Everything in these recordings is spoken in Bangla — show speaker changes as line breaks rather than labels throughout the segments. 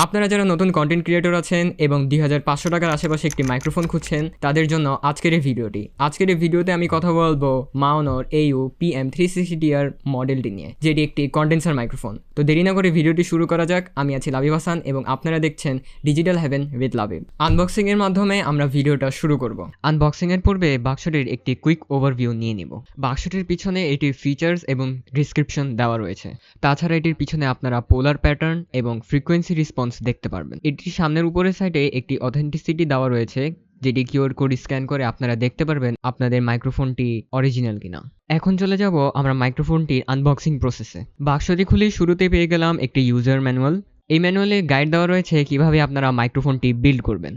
আপনারা যারা নতুন কন্টেন্ট ক্রিয়েটর আছেন এবং 2500 টাকার আশেপাশে একটি মাইক্রোফোন খুঁজছেন তাদের জন্য আজকের এই ভিডিওতে আমি কথা বলবো মাওনোর AU PM360TR মডেলটি নিয়ে, যেটি একটি কন্ডেন্সার মাইক্রোফোন। তো দেরি না করে ভিডিওটি শুরু করা যাক। আমি আছি লাবিব হাসান এবং আপনারা দেখছেন digital heaven with Labib. Unboxing এর মাধ্যমে আমরা ভিডিওটা শুরু করব। আনবক্সিং এর পূর্বে বাক্সটির একটি কুইক ওভারভিউ নিয়ে নিব। বাক্সটির পিছনে এটির ফিচার্স এবং ডিসক্রিপশন দেওয়া রয়েছে। তাছাড়া এটির পিছনে আপনারা পোলার প্যাটার্ন এবং ফ্রিকোয়েন্সি রেসপন্স দেখতে পারবেন। এটির সামনের উপরের সাইডে একটি অথেন্টিসিটি দেওয়া রয়েছে, যেটি কিউআর কোড স্ক্যান করে আপনারা দেখতে পারবেন আপনাদের মাইক্রোফোনটি অরিজিনাল কিনা। এখন চলে যাব আমরা মাইক্রোফোনটির আনবক্সিং প্রসেসে। বাক্সটি খুলে শুরুতে পেয়ে গেলাম একটি ইউজার ম্যানুয়াল। এই ম্যানুয়ালে গাইড দেওয়া রয়েছে কিভাবে আপনারা মাইক্রোফোনটি বিল্ড করবেন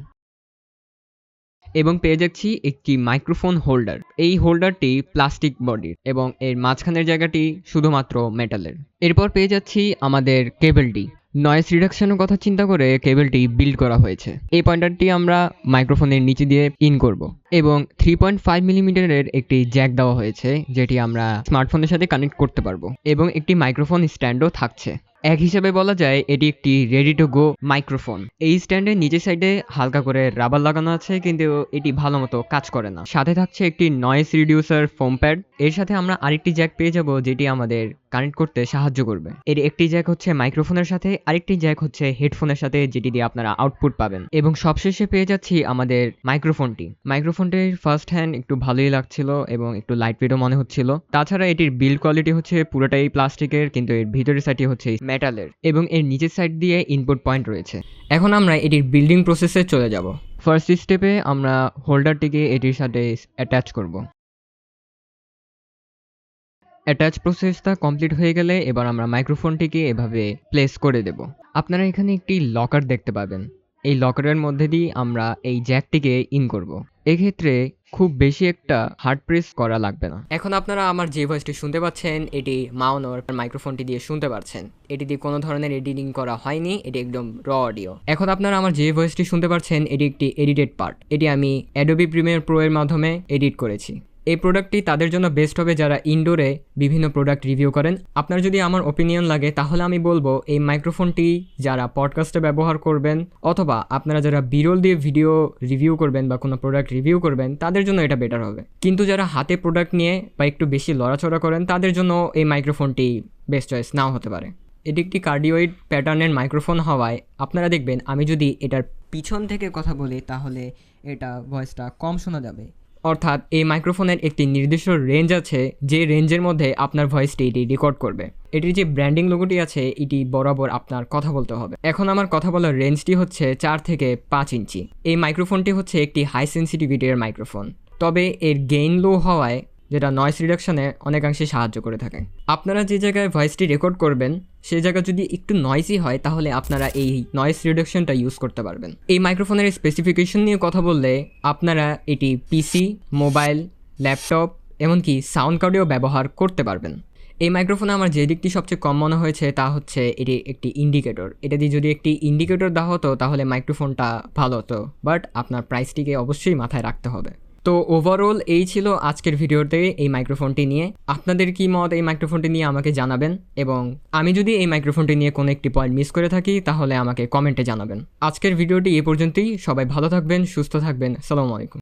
এবং পেয়ে যাচ্ছি একটি মাইক্রোফোন হোল্ডার। এই হোল্ডারটি প্লাস্টিক বডির এবং এর মাঝখানের জায়গাটি শুধুমাত্র মেটালের। এরপর পেয়ে যাচ্ছি আমাদের কেবলটি। নয়েজ রিডাকশনের কথা চিন্তা করে কেবলটি বিল্ড করা হয়েছে। এই পয়েন্টারটি আমরা মাইক্রোফোনের নিচে দিয়ে ইন করব এবং 3.5 মিলিমিটারের একটি জ্যাক দেওয়া হয়েছে, যেটি আমরা স্মার্টফোনের সাথে কানেক্ট করতে পারবো এবং একটি মাইক্রোফোন স্ট্যান্ডও থাকছে। এক হিসাবে বলা যায় এটি একটি রেডি টু গো মাইক্রোফোন। এই স্ট্যান্ডের নিচের সাইডে হালকা করে রাবার লাগানো আছে, কিন্তু এটি ভালো মতো কাজ করে না। সাথে থাকছে একটি নয়েজ রিডিউসার ফোম প্যাড। এর সাথে আমরা আরেকটি জ্যাক পেয়ে যাব, যেটি আমাদের কানেক্ট করতে সাহায্য করবে। এর একটি জ্যাক হচ্ছে মাইক্রোফোনের সাথে, আরেকটি জ্যাক হচ্ছে হেডফোনের সাথে, যেটি দিয়ে আপনারা আউটপুট পাবেন। এবং সবশেষে পেয়ে যাচ্ছি আমাদের মাইক্রোফোনটির ফার্স্ট হ্যান্ড একটু ভালোই লাগছিল এবং একটু লাইট ওয়েটও মনে হচ্ছিল। তাছাড়া এটির বিল্ড কোয়ালিটি হচ্ছে পুরোটাই প্লাস্টিকের, কিন্তু এর ভিতরের সাইডটি হচ্ছে মেটালের এবং এর নিচের সাইড দিয়ে ইনপুট পয়েন্ট রয়েছে। এখন আমরা এটির বিল্ডিং প্রসেসে চলে যাব। ফার্স্ট স্টেপে আমরা হোল্ডারটিকে এটির সাথে অ্যাটাচ করব। অ্যাটাচ প্রসেসটা কমপ্লিট হয়ে গেলে এবার আমরা মাইক্রোফোনটিকে এভাবে প্লেস করে দেব। আপনারা এখানে একটি লকার দেখতে পাবেন। এই লকারের মধ্যে দিয়ে আমরা এই জ্যাকটিকে ইন করব। এক্ষেত্রে খুব বেশি একটা হার্ড প্রেস করা লাগবে না। এখন আপনারা আমার যে ভয়েসটি শুনতে পাচ্ছেন এটি মাওনোর মাইক্রোফোনটি দিয়ে শুনতে পাচ্ছেন। এটি দিয়ে কোনো ধরনের এডিটিং করা হয়নি, এটি একদম র অডিও। এখন আপনারা আমার যে ভয়েসটি শুনতে পাচ্ছেন এটি একটি এডিটেড পার্ট। এটি আমি অ্যাডোবি প্রিমিয়ার প্রো এর মাধ্যমে এডিট করেছি। এই প্রোডাক্টটি তাদের জন্য বেস্ট হবে যারা ইনডোরে বিভিন্ন প্রোডাক্ট রিভিউ করেন। আপনার যদি আমার ওপিনিয়ন লাগে তাহলে আমি বলবো এই মাইক্রোফোনটি যারা পডকাস্টে ব্যবহার করবেন অথবা আপনারা যারা বিরল দিয়ে ভিডিও রিভিউ করবেন বা কোনো প্রোডাক্ট রিভিউ করবেন তাদের জন্য এটা বেটার হবে। কিন্তু যারা হাতে প্রোডাক্ট নিয়ে বা একটু বেশি লড়াচড়া করেন তাদের জন্য এই মাইক্রোফোনটি বেস্ট চয়েস নাও হতে পারে। এটি একটি কার্ডিওইড প্যাটার্নের মাইক্রোফোন হওয়ায় আপনারা দেখবেন আমি যদি এটার পিছন থেকে কথা বলি তাহলে এটা ভয়েসটা কম শোনা যাবে। অর্থাৎ এই মাইক্রোফোনের একটি নির্দিষ্ট রেঞ্জ আছে, যে রেঞ্জের মধ্যে আপনার ভয়েসটি এটি রেকর্ড করবে। এটির যে ব্র্যান্ডিং লোগোটি আছে এটি বরাবর আপনার কথা বলতে হবে। এখন আমার কথা বলার রেঞ্জটি হচ্ছে 4 থেকে 5 ইঞ্চি। এই মাইক্রোফোনটি হচ্ছে একটি হাই সেন্সিটিভিটির মাইক্রোফোন, তবে এর গেইন লো হওয়ায় যেটা নয়েজ রিডাকশনে অনেকাংশে সাহায্য করে থাকে। আপনারা যে জায়গায় ভয়েসটি রেকর্ড করবেন সেই জায়গা যদি একটু নয়েজি হয় তাহলে আপনারা এই নয়েজ রিডাকশনটা ইউজ করতে পারবেন। এই মাইক্রোফোনের স্পেসিফিকেশন নিয়ে কথা বললে আপনারা এটি পিসি, মোবাইল, ল্যাপটপ এমনকি সাউন্ড কার্ডেও ব্যবহার করতে পারবেন। এই মাইক্রোফোনে আমার যে দিকটি সবচেয়ে কম মনে হয়েছে তা হচ্ছে এটি একটি ইন্ডিকেটর। এটা দিয়ে যদি একটি ইন্ডিকেটর দেওয়া হতো তাহলে মাইক্রোফোনটা ভালো হতো, বাট আপনার প্রাইসটিকে অবশ্যই মাথায় রাখতে হবে। তো ওভারঅল এই ছিল আজকের ভিডিওতে এই মাইক্রোফোনটি নিয়ে। আপনাদের কি মত এই মাইক্রোফোনটি নিয়ে আমাকে জানাবেন এবং আমি যদি এই মাইক্রোফোনটি নিয়ে কোনো একটি পয়েন্ট মিস করে থাকি তাহলে আমাকে কমেন্টে জানাবেন। আজকের ভিডিওটি এ পর্যন্তই। সবাই ভালো থাকবেন, সুস্থ থাকবেন। আসসালামু আলাইকুম।